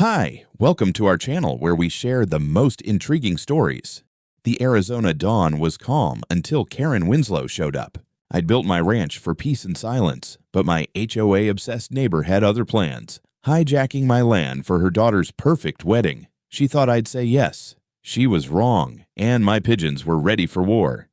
Hi, welcome to our channel where we share the most intriguing stories. The Arizona dawn was calm until Karen Winslow showed up. I'd built my ranch for peace and silence, but my HOA-obsessed neighbor had other plans, hijacking my land for her daughter's perfect wedding. She thought I'd say yes. She was wrong, and my pigeons were ready for war.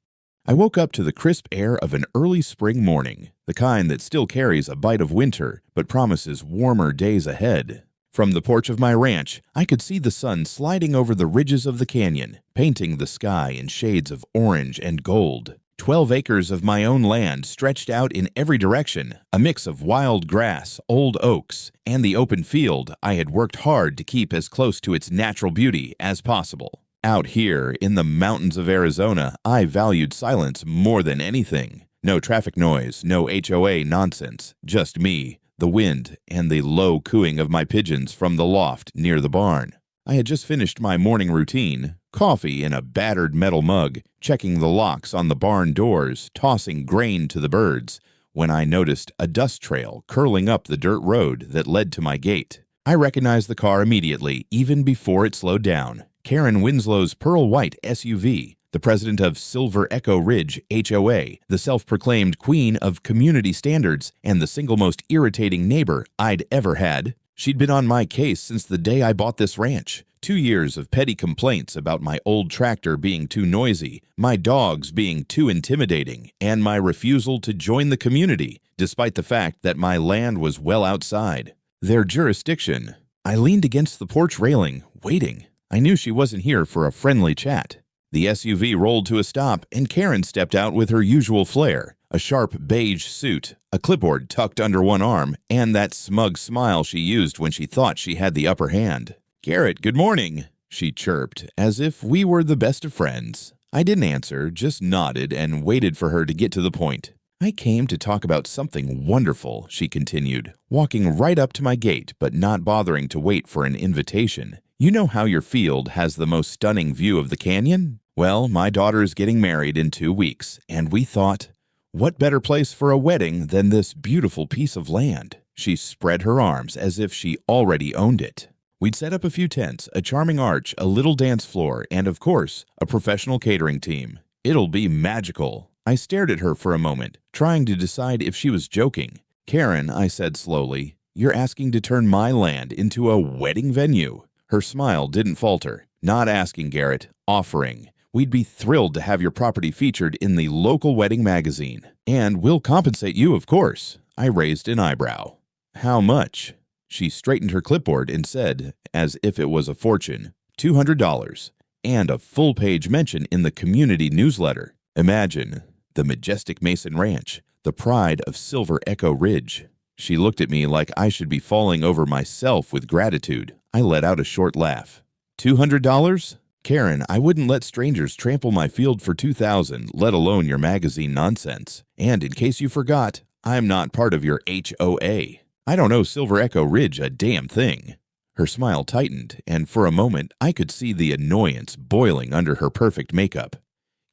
I woke up to the crisp air of an early spring morning, the kind that still carries a bite of winter but promises warmer days ahead. From the porch of my ranch, I could see the sun sliding over the ridges of the canyon, painting the sky in shades of orange and gold. 12 acres of my own land stretched out in every direction, a mix of wild grass, old oaks, and the open field I had worked hard to keep as close to its natural beauty as possible. Out here in the mountains of Arizona, I valued silence more than anything. No traffic noise, no HOA nonsense, just me, the wind, and the low cooing of my pigeons from the loft near the barn. I had just finished my morning routine, coffee in a battered metal mug, checking the locks on the barn doors, tossing grain to the birds, when I noticed a dust trail curling up the dirt road that led to my gate. I recognized the car immediately, even before it slowed down. Karen Winslow's pearl-white SUV, the president of Silver Echo Ridge HOA, the self-proclaimed queen of community standards, and the single most irritating neighbor I'd ever had. She'd been on my case since the day I bought this ranch. 2 years of petty complaints about my old tractor being too noisy, my dogs being too intimidating, and my refusal to join the community, despite the fact that my land was well outside their jurisdiction. I leaned against the porch railing, waiting. I knew she wasn't here for a friendly chat. The SUV rolled to a stop, and Karen stepped out with her usual flair, a sharp beige suit, a clipboard tucked under one arm, and that smug smile she used when she thought she had the upper hand. "Garrett, good morning," she chirped, as if we were the best of friends. I didn't answer, just nodded and waited for her to get to the point. "I came to talk about something wonderful," she continued, walking right up to my gate but not bothering to wait for an invitation. "You know how your field has the most stunning view of the canyon? Well, my daughter is getting married in 2 weeks, and we thought, what better place for a wedding than this beautiful piece of land?" She spread her arms as if she already owned it. We'd set up a few tents, a charming arch, a little dance floor, and of course, a professional catering team. It'll be magical. I stared at her for a moment, trying to decide if she was joking. "Karen," I said slowly, "you're asking to turn my land into a wedding venue?" Her smile didn't falter. "Not asking, Garrett, offering. We'd be thrilled to have your property featured in the local wedding magazine. And we'll compensate you, of course." I raised an eyebrow. "How much?" She straightened her clipboard and said, as if it was a fortune, $200, and a full-page mention in the community newsletter. Imagine, the majestic Mason Ranch, the pride of Silver Echo Ridge. She looked at me like I should be falling over myself with gratitude. I let out a short laugh. $200? Karen, I wouldn't let strangers trample my field for $2,000, let alone your magazine nonsense. And in case you forgot, I'm not part of your HOA. I don't owe Silver Echo Ridge a damn thing." Her smile tightened, and for a moment I could see the annoyance boiling under her perfect makeup.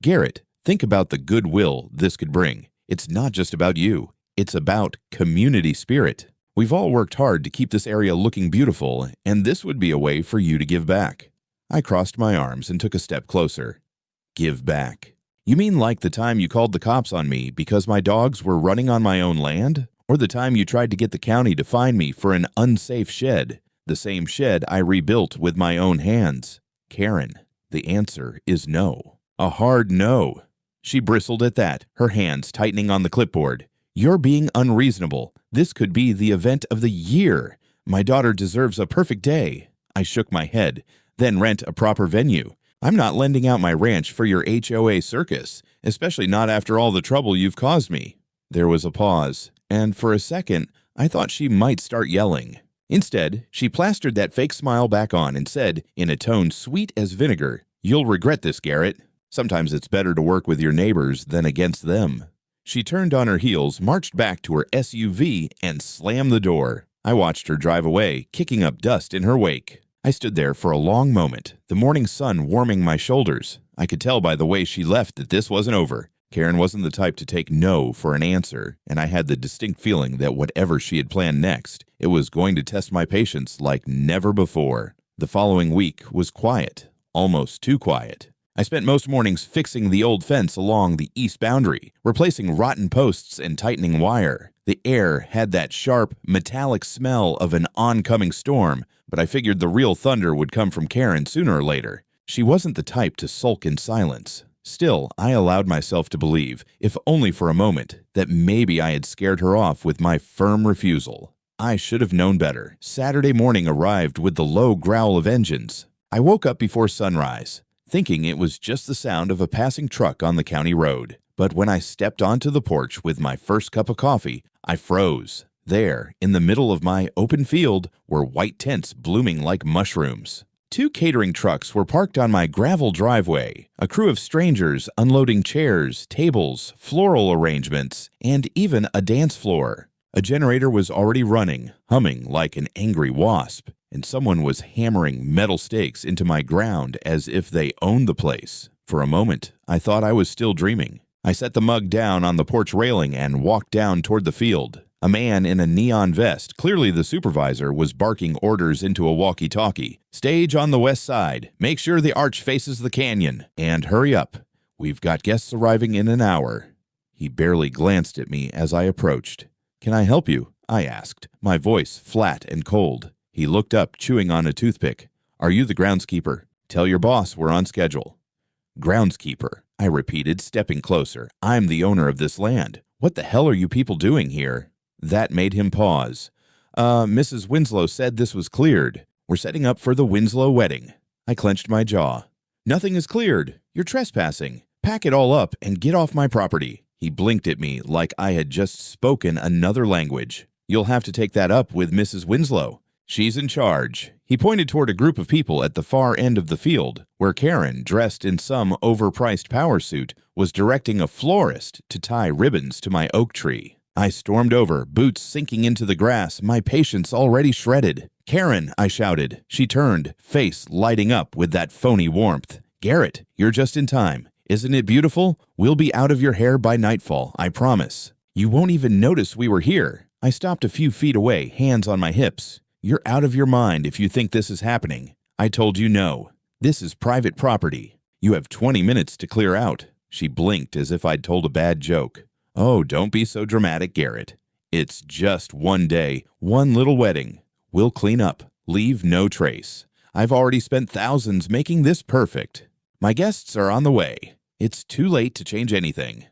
"Garrett, think about the goodwill this could bring. It's not just about you. It's about community spirit. We've all worked hard to keep this area looking beautiful, and this would be a way for you to give back." I crossed my arms and took a step closer. "Give back? You mean like the time you called the cops on me because my dogs were running on my own land? Or the time you tried to get the county to fine me for an unsafe shed, the same shed I rebuilt with my own hands?" "Karen, the answer is no. A hard no." She bristled at that, her hands tightening on the clipboard. "You're being unreasonable. This could be the event of the year. My daughter deserves a perfect day." I shook my head. "Then rent a proper venue. I'm not lending out my ranch for your HOA circus, especially not after all the trouble you've caused me." There was a pause, and for a second, I thought she might start yelling. Instead, she plastered that fake smile back on and said, in a tone sweet as vinegar, "You'll regret this, Garrett. Sometimes it's better to work with your neighbors than against them." She turned on her heels, marched back to her SUV, and slammed the door. I watched her drive away, kicking up dust in her wake. I stood there for a long moment, the morning sun warming my shoulders. I could tell by the way she left that this wasn't over. Karen wasn't the type to take no for an answer, and I had the distinct feeling that whatever she had planned next, it was going to test my patience like never before. The following week was quiet, almost too quiet. I spent most mornings fixing the old fence along the east boundary, replacing rotten posts and tightening wire. The air had that sharp, metallic smell of an oncoming storm, but I figured the real thunder would come from Karen sooner or later. She wasn't the type to sulk in silence. Still, I allowed myself to believe, if only for a moment, that maybe I had scared her off with my firm refusal. I should have known better. Saturday morning arrived with the low growl of engines. I woke up before sunrise, thinking it was just the sound of a passing truck on the county road. But when I stepped onto the porch with my first cup of coffee, I froze. There, in the middle of my open field, were white tents blooming like mushrooms. 2 catering trucks were parked on my gravel driveway, a crew of strangers unloading chairs, tables, floral arrangements, and even a dance floor. A generator was already running, humming like an angry wasp, and someone was hammering metal stakes into my ground as if they owned the place. For a moment, I thought I was still dreaming. I set the mug down on the porch railing and walked down toward the field. A man in a neon vest, clearly the supervisor, was barking orders into a walkie-talkie. "Stage on the west side. Make sure the arch faces the canyon. And hurry up. We've got guests arriving in an hour." He barely glanced at me as I approached. "Can I help you?" I asked, my voice flat and cold. He looked up, chewing on a toothpick. "Are you the groundskeeper? Tell your boss we're on schedule." "Groundskeeper," I repeated, stepping closer. "I'm the owner of this land. What the hell are you people doing here?" That made him pause. Mrs. Winslow said this was cleared. We're setting up for the Winslow wedding." I clenched my jaw. "Nothing is cleared. You're trespassing. Pack it all up and get off my property." He blinked at me like I had just spoken another language. "You'll have to take that up with Mrs. Winslow. She's in charge." He pointed toward a group of people at the far end of the field, where Karen, dressed in some overpriced power suit, was directing a florist to tie ribbons to my oak tree. I stormed over, boots sinking into the grass, my patience already shredded. "Karen," I shouted. She turned, face lighting up with that phony warmth. "Garrett, you're just in time. Isn't it beautiful? We'll be out of your hair by nightfall, I promise. You won't even notice we were here." I stopped a few feet away, hands on my hips. "You're out of your mind if you think this is happening. I told you no. This is private property. You have 20 minutes to clear out." She blinked as if I'd told a bad joke. "Oh, don't be so dramatic, Garrett. It's just one day, one little wedding. We'll clean up, leave no trace. I've already spent thousands making this perfect. My guests are on the way. It's too late to change anything."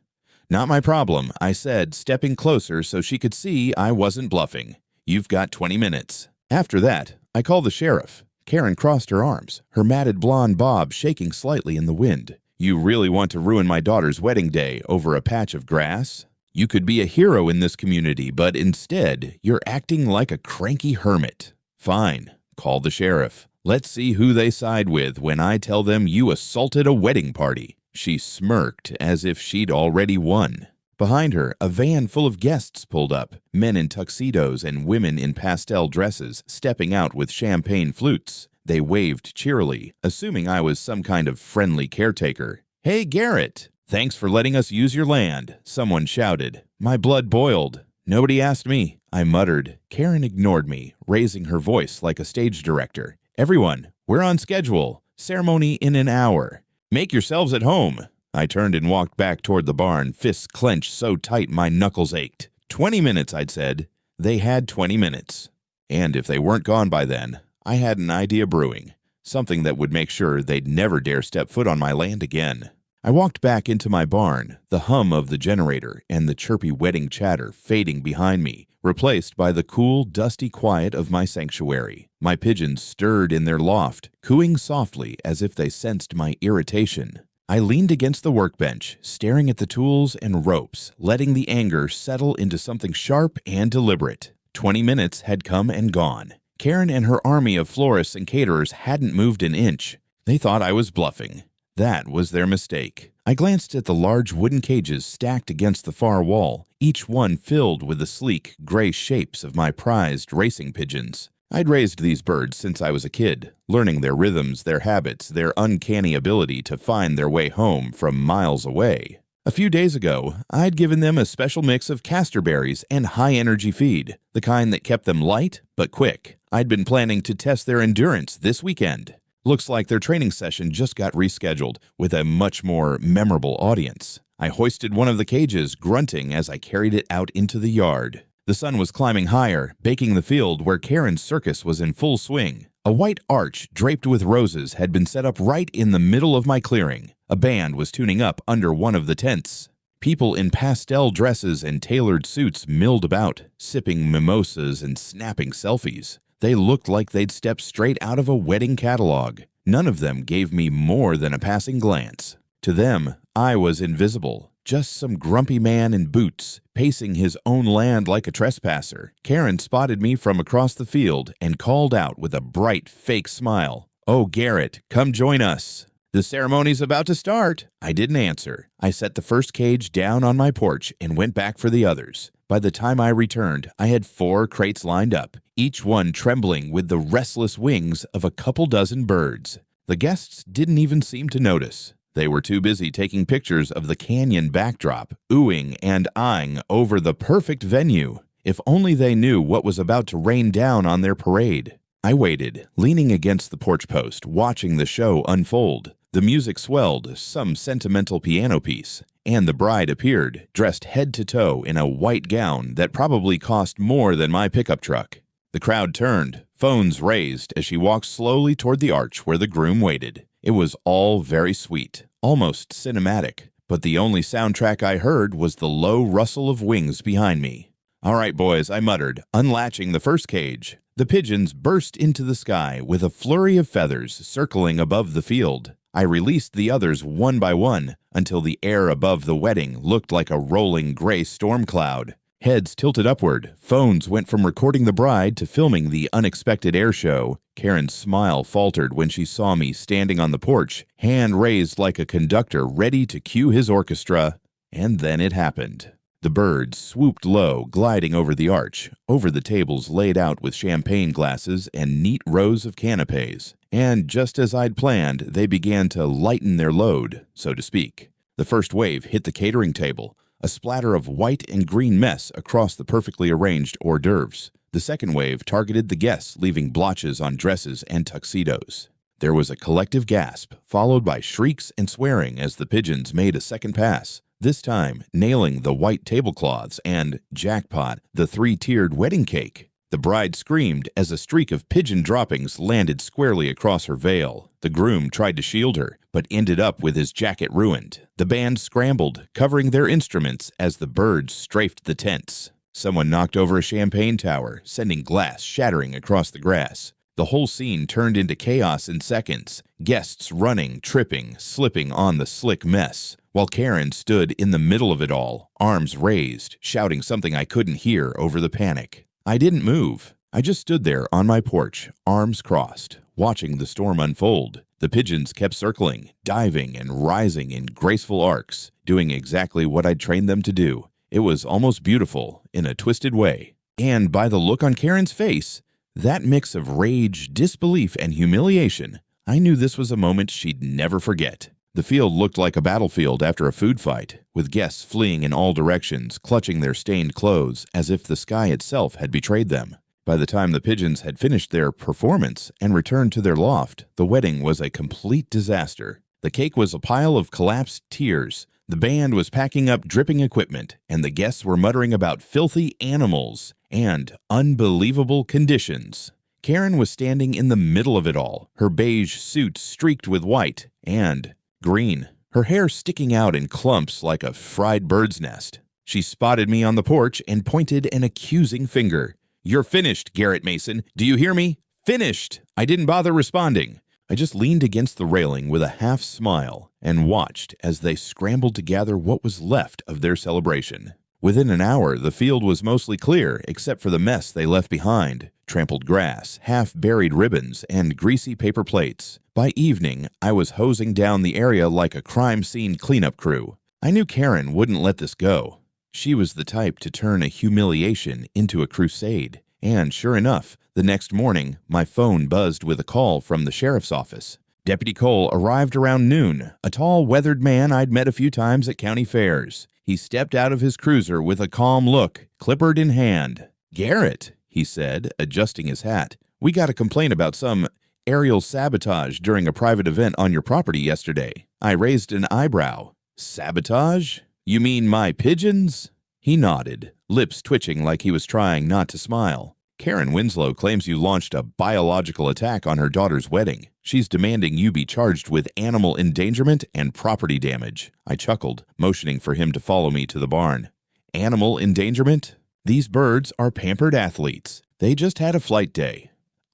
"Not my problem," I said, stepping closer so she could see I wasn't bluffing. "You've got 20 minutes. After that, I call the sheriff." Karen crossed her arms, her matted blonde bob shaking slightly in the wind. "You really want to ruin my daughter's wedding day over a patch of grass? You could be a hero in this community, but instead, you're acting like a cranky hermit. Fine, call the sheriff. Let's see who they side with when I tell them you assaulted a wedding party." She smirked as if she'd already won. Behind her, a van full of guests pulled up, men in tuxedos and women in pastel dresses stepping out with champagne flutes. They waved cheerily, assuming I was some kind of friendly caretaker. "Hey, Garrett! Thanks for letting us use your land," someone shouted. My blood boiled. "Nobody asked me," I muttered. Karen ignored me, raising her voice like a stage director. "Everyone, we're on schedule. Ceremony in an hour. Make yourselves at home." I turned and walked back toward the barn, fists clenched so tight my knuckles ached. 20 minutes, I'd said. They had 20 minutes. And if they weren't gone by then, I had an idea brewing. Something that would make sure they'd never dare step foot on my land again. I walked back into my barn, the hum of the generator and the chirpy wedding chatter fading behind me, replaced by the cool, dusty quiet of my sanctuary. My pigeons stirred in their loft, cooing softly as if they sensed my irritation. I leaned against the workbench, staring at the tools and ropes, letting the anger settle into something sharp and deliberate. 20 minutes had come and gone. Karen and her army of florists and caterers hadn't moved an inch. They thought I was bluffing. That was their mistake. I glanced at the large wooden cages stacked against the far wall, each one filled with the sleek, gray shapes of my prized racing pigeons. I'd raised these birds since I was a kid, learning their rhythms, their habits, their uncanny ability to find their way home from miles away. A few days ago, I'd given them a special mix of castor berries and high-energy feed, the kind that kept them light but quick. I'd been planning to test their endurance this weekend. Looks like their training session just got rescheduled with a much more memorable audience. I hoisted one of the cages, grunting as I carried it out into the yard. The sun was climbing higher, baking the field where Karen's circus was in full swing. A white arch draped with roses had been set up right in the middle of my clearing. A band was tuning up under one of the tents. People in pastel dresses and tailored suits milled about, sipping mimosas and snapping selfies. They looked like they'd stepped straight out of a wedding catalog. None of them gave me more than a passing glance. To them, I was invisible, just some grumpy man in boots, pacing his own land like a trespasser. Karen spotted me from across the field and called out with a bright, fake smile, "Oh, Garrett, come join us." "The ceremony's about to start." I didn't answer. I set the first cage down on my porch and went back for the others. By the time I returned, I had 4 crates lined up, each one trembling with the restless wings of a couple dozen birds. The guests didn't even seem to notice. They were too busy taking pictures of the canyon backdrop, oohing and eyeing over the perfect venue. If only they knew what was about to rain down on their parade. I waited, leaning against the porch post, watching the show unfold. The music swelled, some sentimental piano piece, and the bride appeared, dressed head to toe in a white gown that probably cost more than my pickup truck. The crowd turned, phones raised as she walked slowly toward the arch where the groom waited. It was all very sweet, almost cinematic, but the only soundtrack I heard was the low rustle of wings behind me. "All right, boys," I muttered, unlatching the first cage. The pigeons burst into the sky with a flurry of feathers circling above the field. I released the others one by one until the air above the wedding looked like a rolling gray storm cloud. Heads tilted upward, phones went from recording the bride to filming the unexpected air show. Karen's smile faltered when she saw me standing on the porch, hand raised like a conductor ready to cue his orchestra. And then it happened. The birds swooped low, gliding over the arch, over the tables laid out with champagne glasses and neat rows of canapes. And just as I'd planned, they began to lighten their load, so to speak. The first wave hit the catering table, a splatter of white and green mess across the perfectly arranged hors d'oeuvres. The second wave targeted the guests, leaving blotches on dresses and tuxedos. There was a collective gasp, followed by shrieks and swearing as the pigeons made a second pass, this time nailing the white tablecloths and, jackpot, the 3-tiered wedding cake. The bride screamed as a streak of pigeon droppings landed squarely across her veil. The groom tried to shield her, but ended up with his jacket ruined. The band scrambled, covering their instruments as the birds strafed the tents. Someone knocked over a champagne tower, sending glass shattering across the grass. The whole scene turned into chaos in seconds, guests running, tripping, slipping on the slick mess, while Karen stood in the middle of it all, arms raised, shouting something I couldn't hear over the panic. I didn't move. I just stood there on my porch, arms crossed, watching the storm unfold. The pigeons kept circling, diving and rising in graceful arcs, doing exactly what I'd trained them to do. It was almost beautiful, in a twisted way. And by the look on Karen's face, that mix of rage, disbelief, and humiliation, I knew this was a moment she'd never forget. The field looked like a battlefield after a food fight, with guests fleeing in all directions, clutching their stained clothes as if the sky itself had betrayed them. By the time the pigeons had finished their performance and returned to their loft, the wedding was a complete disaster. The cake was a pile of collapsed tears, the band was packing up dripping equipment, and the guests were muttering about filthy animals and unbelievable conditions. Karen was standing in the middle of it all, her beige suit streaked with white and green, her hair sticking out in clumps like a fried bird's nest. She spotted me on the porch and pointed an accusing finger. "You're finished, Garrett Mason. Do you hear me? Finished!" I didn't bother responding. I just leaned against the railing with a half smile and watched as they scrambled to gather what was left of their celebration. Within an hour, the field was mostly clear except for the mess they left behind. Trampled grass, half-buried ribbons, and greasy paper plates. By evening, I was hosing down the area like a crime scene cleanup crew. I knew Karen wouldn't let this go. She was the type to turn a humiliation into a crusade. And sure enough, the next morning, my phone buzzed with a call from the sheriff's office. Deputy Cole arrived around noon, a tall, weathered man I'd met a few times at county fairs. He stepped out of his cruiser with a calm look, clipboard in hand. "Garrett," he said, adjusting his hat, "we got a complaint about some aerial sabotage during a private event on your property yesterday." I raised an eyebrow. "Sabotage? You mean my pigeons?" He nodded, lips twitching like he was trying not to smile. "Karen Winslow claims you launched a biological attack on her daughter's wedding. She's demanding you be charged with animal endangerment and property damage." I chuckled, motioning for him to follow me to the barn. "Animal endangerment? These birds are pampered athletes. They just had a flight day.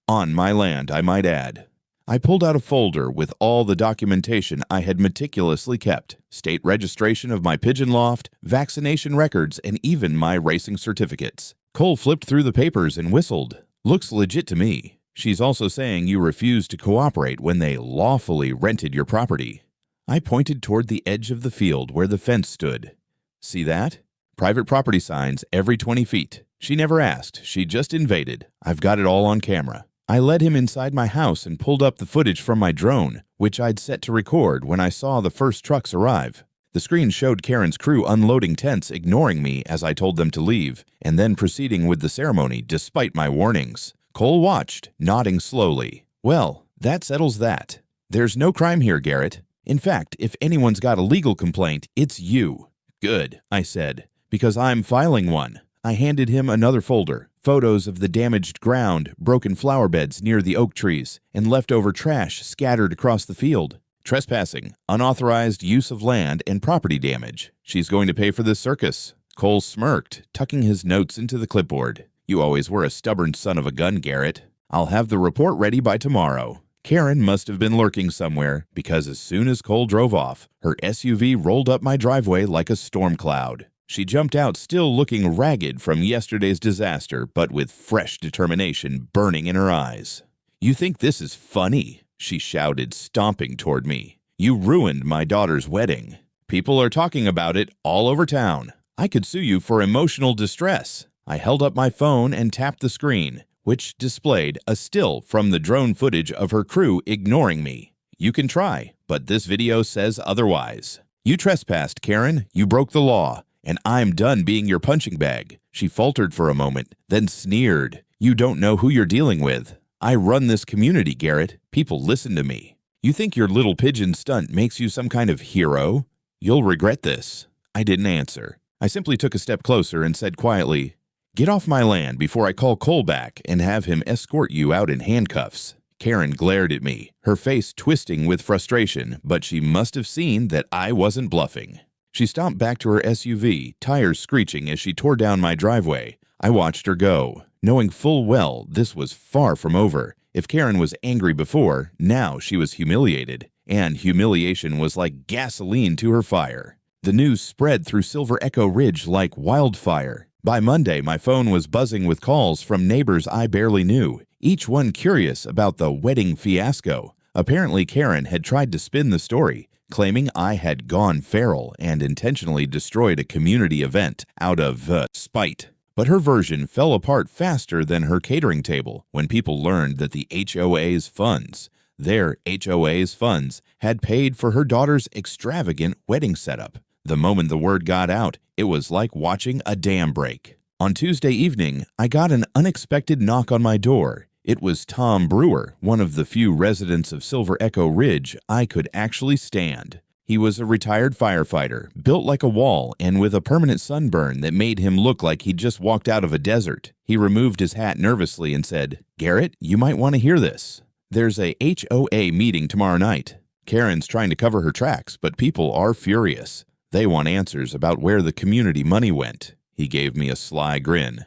On my land, I might add." I pulled out a folder with all the documentation I had meticulously kept: state registration of my pigeon loft, vaccination records, and even my racing certificates. Cole flipped through the papers and whistled. "Looks legit to me. She's also saying you refused to cooperate when they lawfully rented your property." I pointed toward the edge of the field where the fence stood. "See that? Private property signs every 20 feet. She never asked. She just invaded. I've got it all on camera." I led him inside my house and pulled up the footage from my drone, which I'd set to record when I saw the first trucks arrive. The screen showed Karen's crew unloading tents, ignoring me as I told them to leave, and then proceeding with the ceremony despite my warnings. Cole watched, nodding slowly. "Well, that settles that. There's no crime here, Garrett. In fact, if anyone's got a legal complaint, it's you." "Good," I said, "because I'm filing one." I handed him another folder, photos of the damaged ground, broken flower beds near the oak trees, and leftover trash scattered across the field. "Trespassing, unauthorized use of land, and property damage. She's going to pay for this circus." Cole smirked, tucking his notes into the clipboard. "You always were a stubborn son of a gun, Garrett. I'll have the report ready by tomorrow." Karen must have been lurking somewhere, because as soon as Cole drove off, her SUV rolled up my driveway like a storm cloud. She jumped out still looking ragged from yesterday's disaster, but with fresh determination burning in her eyes. "You think this is funny?" she shouted, stomping toward me. "You ruined my daughter's wedding. People are talking about it all over town. I could sue you for emotional distress." I held up my phone and tapped the screen, which displayed a still from the drone footage of her crew ignoring me. "You can try, but this video says otherwise. You trespassed, Karen. You broke the law. And I'm done being your punching bag." She faltered for a moment, then sneered. "You don't know who you're dealing with. I run this community, Garrett. People listen to me. You think your little pigeon stunt makes you some kind of hero? You'll regret this." I didn't answer. I simply took a step closer and said quietly, "Get off my land before I call Cole back and have him escort you out in handcuffs." Karen glared at me, her face twisting with frustration, but she must have seen that I wasn't bluffing. She stomped back to her SUV, tires screeching as she tore down my driveway. I watched her go, knowing full well this was far from over. If Karen was angry before, now she was humiliated, and humiliation was like gasoline to her fire. The news spread through Silver Echo Ridge like wildfire. By Monday, my phone was buzzing with calls from neighbors I barely knew, each one curious about the wedding fiasco. Apparently, Karen had tried to spin the story, claiming I had gone feral and intentionally destroyed a community event out of spite. But her version fell apart faster than her catering table when people learned that the HOA's funds, their HOA's funds, had paid for her daughter's extravagant wedding setup. The moment the word got out, it was like watching a dam break. On Tuesday evening, I got an unexpected knock on my door. It was Tom Brewer, one of the few residents of Silver Echo Ridge I could actually stand. He was a retired firefighter, built like a wall and with a permanent sunburn that made him look like he'd just walked out of a desert. He removed his hat nervously and said, "Garrett, you might want to hear this. There's a HOA meeting tomorrow night. Karen's trying to cover her tracks, but people are furious. They want answers about where the community money went." He gave me a sly grin.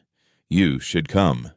"You should come.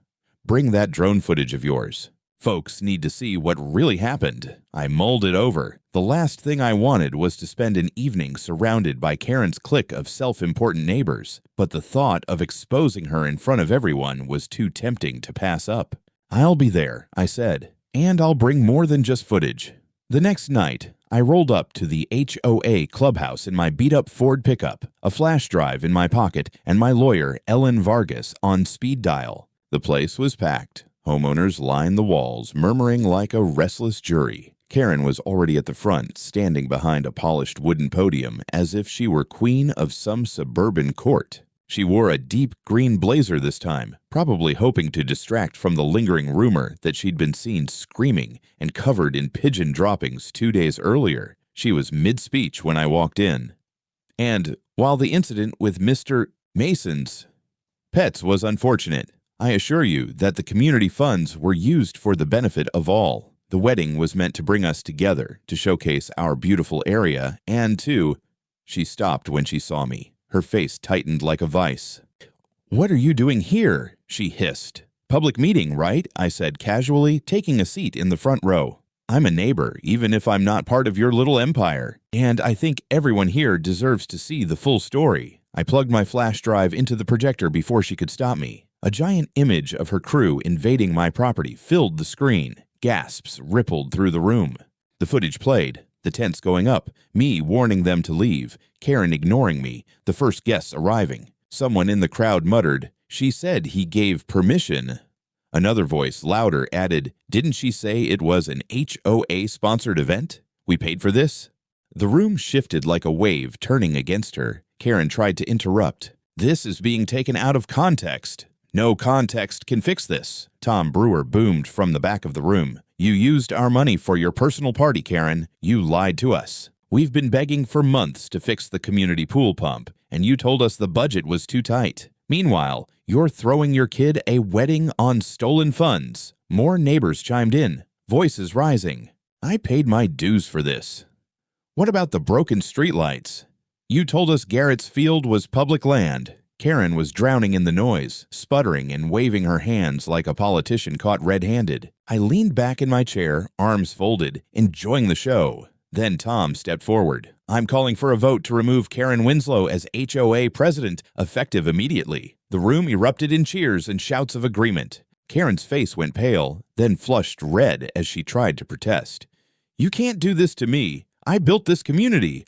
Bring that drone footage of yours. Folks need to see what really happened." I mulled it over. The last thing I wanted was to spend an evening surrounded by Karen's clique of self-important neighbors, but the thought of exposing her in front of everyone was too tempting to pass up. "I'll be there," I said, "and I'll bring more than just footage." The next night, I rolled up to the HOA clubhouse in my beat-up Ford pickup, a flash drive in my pocket, and my lawyer, Ellen Vargas, on speed dial. The place was packed. Homeowners lined the walls, murmuring like a restless jury. Karen was already at the front, standing behind a polished wooden podium as if she were queen of some suburban court. She wore a deep green blazer this time, probably hoping to distract from the lingering rumor that she'd been seen screaming and covered in pigeon droppings 2 days earlier. She was mid-speech when I walked in. And while the incident with Mr. Mason's pets was unfortunate, I assure you that the community funds were used for the benefit of all. The wedding was meant to bring us together, to showcase our beautiful area, and to— She stopped when she saw me. Her face tightened like a vice. "What are you doing here?" she hissed. "Public meeting, right?" I said casually, taking a seat in the front row. "I'm a neighbor, even if I'm not part of your little empire, and I think everyone here deserves to see the full story." I plugged my flash drive into the projector before she could stop me. A giant image of her crew invading my property filled the screen. Gasps rippled through the room. The footage played, the tents going up, me warning them to leave, Karen ignoring me, the first guests arriving. Someone in the crowd muttered, "She said he gave permission." Another voice, louder, added, "Didn't she say it was an HOA-sponsored event? We paid for this?" The room shifted like a wave, turning against her. Karen tried to interrupt. "This is being taken out of context." "No context can fix this," Tom Brewer boomed from the back of the room. "You used our money for your personal party, Karen. You lied to us. We've been begging for months to fix the community pool pump, and you told us the budget was too tight. Meanwhile, you're throwing your kid a wedding on stolen funds." More neighbors chimed in, voices rising. "I paid my dues for this." "What about the broken streetlights?" "You told us Garrett's field was public land." Karen was drowning in the noise, sputtering and waving her hands like a politician caught red-handed. I leaned back in my chair, arms folded, enjoying the show. Then Tom stepped forward. "I'm calling for a vote to remove Karen Winslow as HOA president, effective immediately." The room erupted in cheers and shouts of agreement. Karen's face went pale, then flushed red as she tried to protest. "You can't do this to me. I built this community.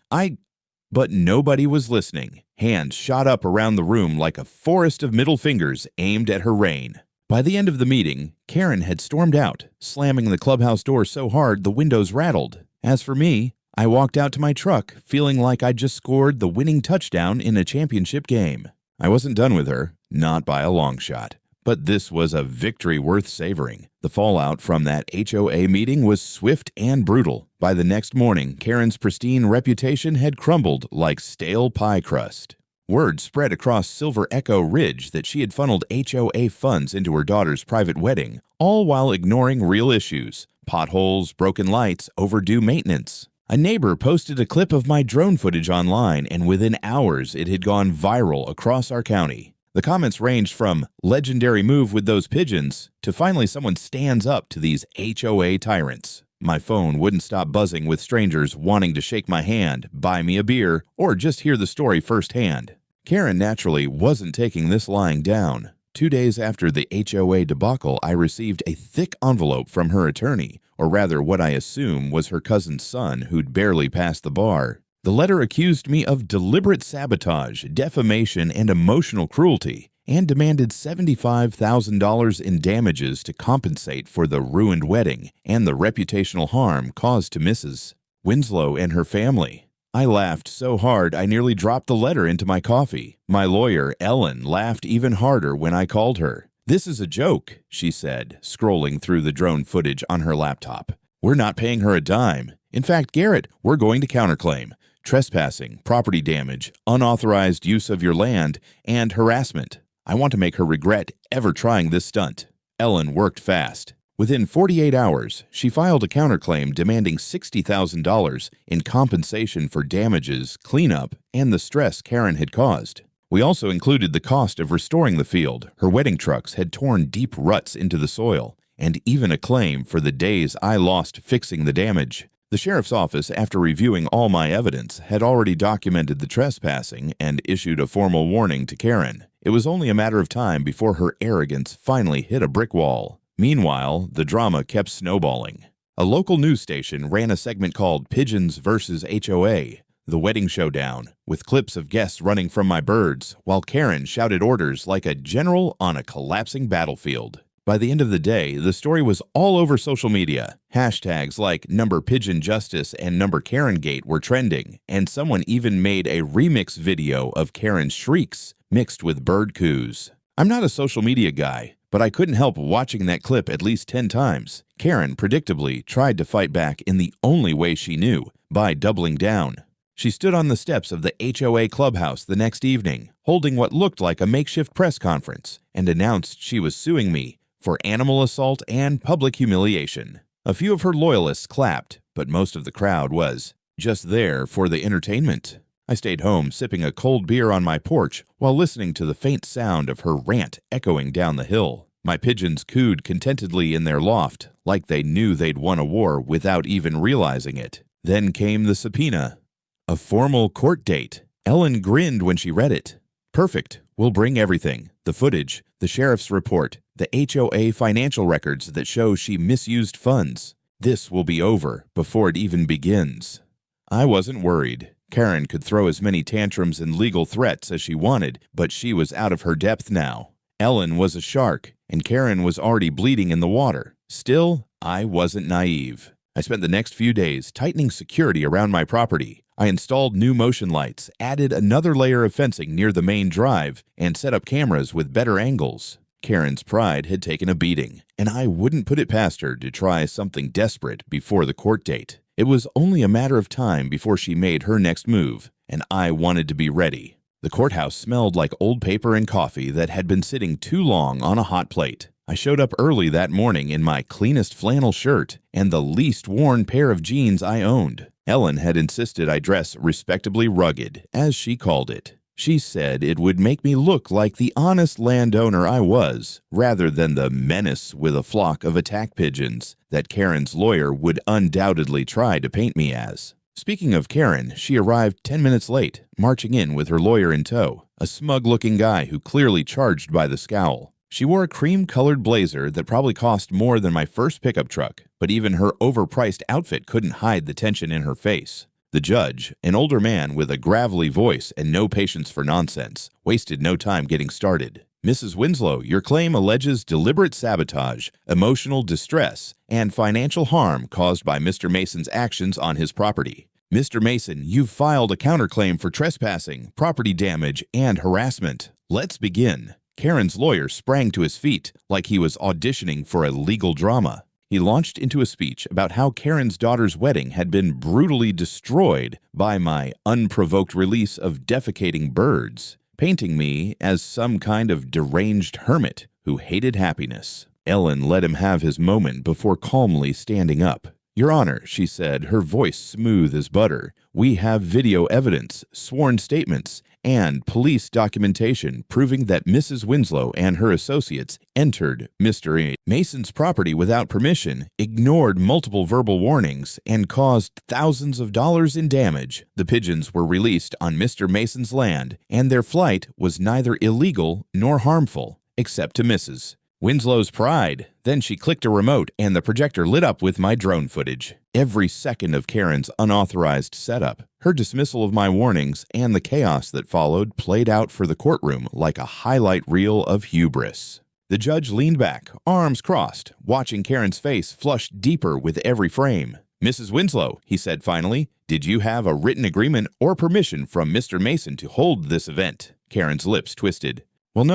But nobody was listening. Hands shot up around the room like a forest of middle fingers aimed at her reign. By the end of the meeting, Karen had stormed out, slamming the clubhouse door so hard the windows rattled. As for me, I walked out to my truck, feeling like I'd just scored the winning touchdown in a championship game. I wasn't done with her, not by a long shot. But this was a victory worth savoring. The fallout from that HOA meeting was swift and brutal. By the next morning, Karen's pristine reputation had crumbled like stale pie crust. Word spread across Silver Echo Ridge that she had funneled HOA funds into her daughter's private wedding, all while ignoring real issues: potholes, broken lights, overdue maintenance. A neighbor posted a clip of my drone footage online, and within hours it had gone viral across our county. The comments ranged from "legendary move with those pigeons" to finally someone stands up to these HOA tyrants. My phone wouldn't stop buzzing with strangers wanting to shake my hand, buy me a beer, or just hear the story firsthand. Karen naturally wasn't taking this lying down. 2 days after the HOA debacle, I received a thick envelope from her attorney, or rather what I assume was her cousin's son who'd barely passed the bar. The letter accused me of deliberate sabotage, defamation, and emotional cruelty, and demanded $75,000 in damages to compensate for the ruined wedding and the reputational harm caused to Mrs. Winslow and her family. I laughed so hard I nearly dropped the letter into my coffee. My lawyer, Ellen, laughed even harder when I called her. "This is a joke," she said, scrolling through the drone footage on her laptop. "We're not paying her a dime. In fact, Garrett, we're going to counterclaim. Trespassing, property damage, unauthorized use of your land, and harassment. I want to make her regret ever trying this stunt." Ellen worked fast. Within 48 hours, she filed a counterclaim demanding $60,000 in compensation for damages, cleanup, and the stress Karen had caused. We also included the cost of restoring the field. Her wedding trucks had torn deep ruts into the soil, and even a claim for the days I lost fixing the damage. The sheriff's office, after reviewing all my evidence, had already documented the trespassing and issued a formal warning to Karen. It was only a matter of time before her arrogance finally hit a brick wall. Meanwhile, the drama kept snowballing. A local news station ran a segment called Pigeons vs. HOA, the wedding showdown, with clips of guests running from my birds, while Karen shouted orders like a general on a collapsing battlefield. By the end of the day, the story was all over social media. Hashtags like #PigeonJustice and #KarenGate were trending, and someone even made a remix video of Karen's shrieks mixed with bird coos. I'm not a social media guy, but I couldn't help watching that clip at least 10 times. Karen, predictably, tried to fight back in the only way she knew, by doubling down. She stood on the steps of the HOA clubhouse the next evening, holding what looked like a makeshift press conference, and announced she was suing me for animal assault and public humiliation. A few of her loyalists clapped, but most of the crowd was just there for the entertainment. I stayed home sipping a cold beer on my porch while listening to the faint sound of her rant echoing down the hill. My pigeons cooed contentedly in their loft, like they knew they'd won a war without even realizing it. Then came the subpoena. A formal court date. Ellen grinned when she read it. Perfect. We'll bring everything. The footage, the sheriff's report, the HOA financial records that show she misused funds. This will be over before it even begins. I wasn't worried. Karen could throw as many tantrums and legal threats as she wanted, but she was out of her depth now. Ellen was a shark, and Karen was already bleeding in the water. Still, I wasn't naive. I spent the next few days tightening security around my property. I installed new motion lights, added another layer of fencing near the main drive, and set up cameras with better angles. Karen's pride had taken a beating, and I wouldn't put it past her to try something desperate before the court date. It was only a matter of time before she made her next move, and I wanted to be ready. The courthouse smelled like old paper and coffee that had been sitting too long on a hot plate. I showed up early that morning in my cleanest flannel shirt and the least worn pair of jeans I owned. Ellen had insisted I dress respectably rugged, as she called it. She said it would make me look like the honest landowner I was, rather than the menace with a flock of attack pigeons that Karen's lawyer would undoubtedly try to paint me as. Speaking of Karen, she arrived 10 minutes late, marching in with her lawyer in tow, a smug-looking guy who clearly charged by the scowl. She wore a cream-colored blazer that probably cost more than my first pickup truck, but even her overpriced outfit couldn't hide the tension in her face. The judge, an older man with a gravelly voice and no patience for nonsense, wasted no time getting started. Mrs. Winslow, your claim alleges deliberate sabotage, emotional distress, and financial harm caused by Mr. Mason's actions on his property. Mr. Mason, you've filed a counterclaim for trespassing, property damage, and harassment. Let's begin. Karen's lawyer sprang to his feet like he was auditioning for a legal drama. He launched into a speech about how Karen's daughter's wedding had been brutally destroyed by my unprovoked release of defecating birds, painting me as some kind of deranged hermit who hated happiness. Ellen let him have his moment before calmly standing up. Your Honor, she said, her voice smooth as butter, we have video evidence, sworn statements, and police documentation proving that Mrs. Winslow and her associates entered Mr. Mason's property without permission, ignored multiple verbal warnings, and caused thousands of dollars in damage. The pigeons were released on Mr. Mason's land, and their flight was neither illegal nor harmful, except to Mrs. Winslow's pride. Then she clicked a remote, and the projector lit up with my drone footage. Every second of Karen's unauthorized setup, her dismissal of my warnings, and the chaos that followed played out for the courtroom like a highlight reel of hubris. The judge leaned back, arms crossed, watching Karen's face flush deeper with every frame. Mrs. Winslow, he said finally, did you have a written agreement or permission from Mr. Mason to hold this event? Karen's lips twisted. Well,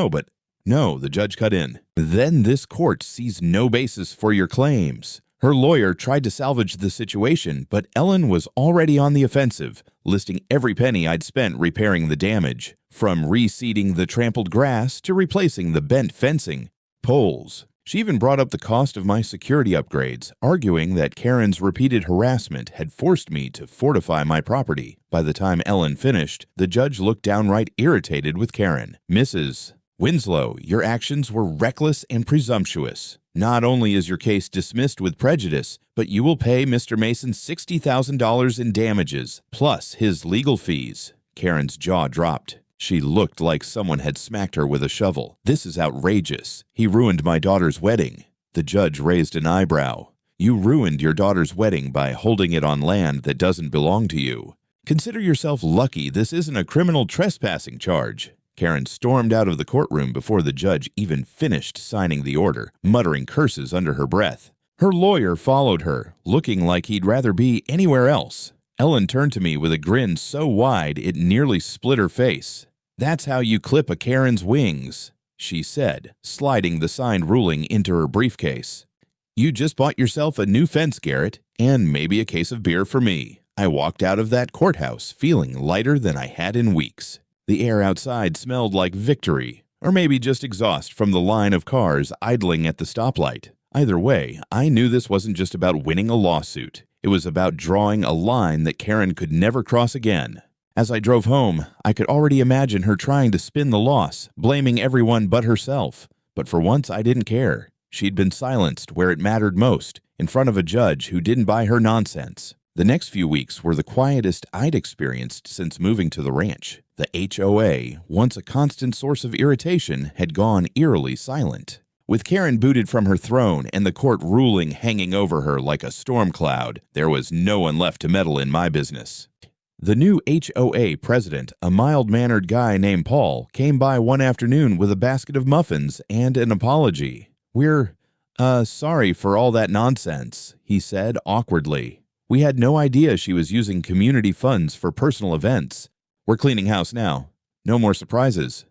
no, the judge cut in. Then this court sees no basis for your claims. Her lawyer tried to salvage the situation, but Ellen was already on the offensive, listing every penny I'd spent repairing the damage, from reseeding the trampled grass to replacing the bent fencing, poles. She even brought up the cost of my security upgrades, arguing that Karen's repeated harassment had forced me to fortify my property. By the time Ellen finished, the judge looked downright irritated with Karen. Mrs. Winslow, your actions were reckless and presumptuous. Not only is your case dismissed with prejudice, but you will pay Mr. Mason $60,000 in damages, plus his legal fees. Karen's jaw dropped. She looked like someone had smacked her with a shovel. This is outrageous. He ruined my daughter's wedding. The judge raised an eyebrow. You ruined your daughter's wedding by holding it on land that doesn't belong to you. Consider yourself lucky this isn't a criminal trespassing charge. Karen stormed out of the courtroom before the judge even finished signing the order, muttering curses under her breath. Her lawyer followed her, looking like he'd rather be anywhere else. Ellen turned to me with a grin so wide it nearly split her face. "That's how you clip a Karen's wings," she said, sliding the signed ruling into her briefcase. "You just bought yourself a new fence, Garrett, and maybe a case of beer for me." I walked out of that courthouse feeling lighter than I had in weeks. The air outside smelled like victory, or maybe just exhaust from the line of cars idling at the stoplight. Either way, I knew this wasn't just about winning a lawsuit. It was about drawing a line that Karen could never cross again. As I drove home, I could already imagine her trying to spin the loss, blaming everyone but herself. But for once, I didn't care. She'd been silenced where it mattered most, in front of a judge who didn't buy her nonsense. The next few weeks were the quietest I'd experienced since moving to the ranch. The HOA, once a constant source of irritation, had gone eerily silent. With Karen booted from her throne and the court ruling hanging over her like a storm cloud, there was no one left to meddle in my business. The new HOA president, a mild-mannered guy named Paul, came by one afternoon with a basket of muffins and an apology. "We're, sorry for all that nonsense," he said awkwardly. "We had no idea she was using community funds for personal events. We're cleaning house now. No more surprises."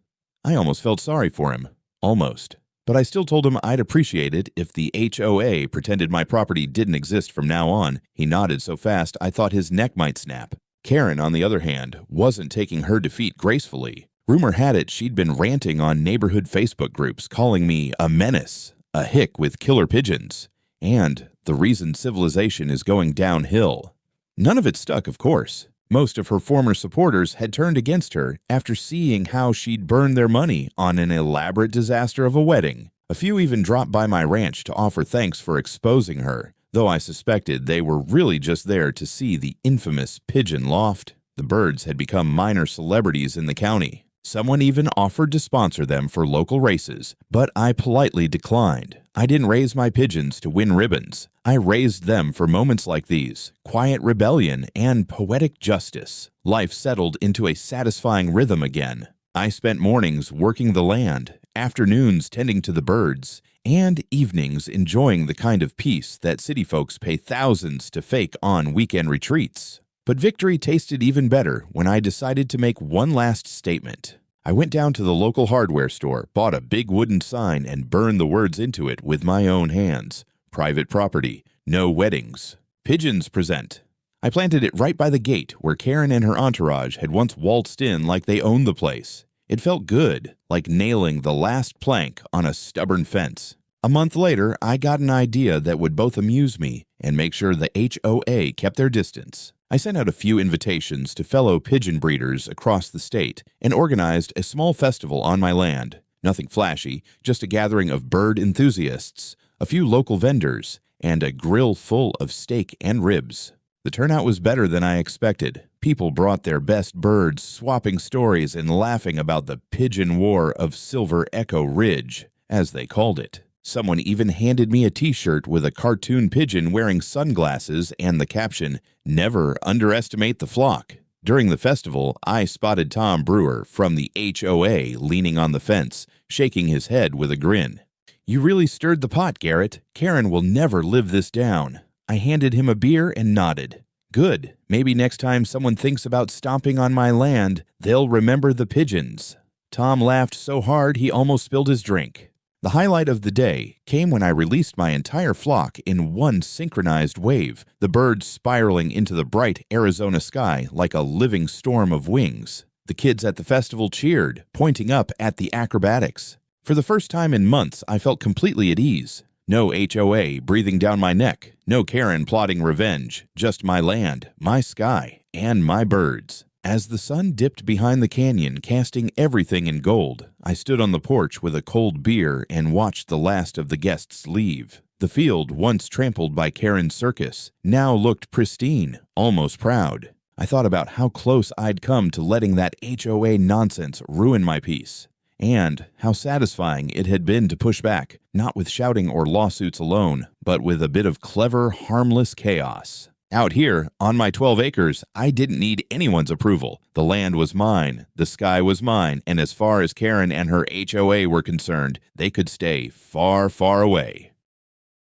I almost felt sorry for him. Almost. But I still told him I'd appreciate it if the HOA pretended my property didn't exist from now on. He nodded so fast I thought his neck might snap. Karen, on the other hand, wasn't taking her defeat gracefully. Rumor had it she'd been ranting on neighborhood Facebook groups, calling me a menace, a hick with killer pigeons, and the reason civilization is going downhill. None of it stuck, of course. Most of her former supporters had turned against her after seeing how she'd burned their money on an elaborate disaster of a wedding. A few even dropped by my ranch to offer thanks for exposing her, though I suspected they were really just there to see the infamous pigeon loft. The birds had become minor celebrities in the county. Someone even offered to sponsor them for local races, but I politely declined. I didn't raise my pigeons to win ribbons. I raised them for moments like these, quiet rebellion and poetic justice. Life settled into a satisfying rhythm again. I spent mornings working the land, afternoons tending to the birds, and evenings enjoying the kind of peace that city folks pay thousands to fake on weekend retreats. But victory tasted even better when I decided to make one last statement. I went down to the local hardware store, bought a big wooden sign, and burned the words into it with my own hands. Private property, no weddings. Pigeons present. I planted it right by the gate where Karen and her entourage had once waltzed in like they owned the place. It felt good, like nailing the last plank on a stubborn fence. A month later, I got an idea that would both amuse me and make sure the HOA kept their distance. I sent out a few invitations to fellow pigeon breeders across the state and organized a small festival on my land. Nothing flashy, just a gathering of bird enthusiasts, a few local vendors, and a grill full of steak and ribs. The turnout was better than I expected. People brought their best birds, swapping stories and laughing about the pigeon war of Silver Echo Ridge, as they called it. Someone even handed me a t-shirt with a cartoon pigeon wearing sunglasses and the caption, "Never underestimate the flock." During the festival, I spotted Tom Brewer from the HOA leaning on the fence, shaking his head with a grin. "You really stirred the pot, Garrett. Karen will never live this down." I handed him a beer and nodded. "Good. Maybe next time someone thinks about stomping on my land, they'll remember the pigeons." Tom laughed so hard he almost spilled his drink. The highlight of the day came when I released my entire flock in one synchronized wave, the birds spiraling into the bright Arizona sky like a living storm of wings. The kids at the festival cheered, pointing up at the acrobatics. For the first time in months, I felt completely at ease. No HOA breathing down my neck, no Karen plotting revenge, just my land, my sky, and my birds. As the sun dipped behind the canyon, casting everything in gold, I stood on the porch with a cold beer and watched the last of the guests leave. The field, once trampled by Karen's circus, now looked pristine, almost proud. I thought about how close I'd come to letting that HOA nonsense ruin my peace, and how satisfying it had been to push back, not with shouting or lawsuits alone, but with a bit of clever, harmless chaos. Out here, on my 12 acres, I didn't need anyone's approval. The land was mine, the sky was mine, and as far as Karen and her HOA were concerned, they could stay far, far away.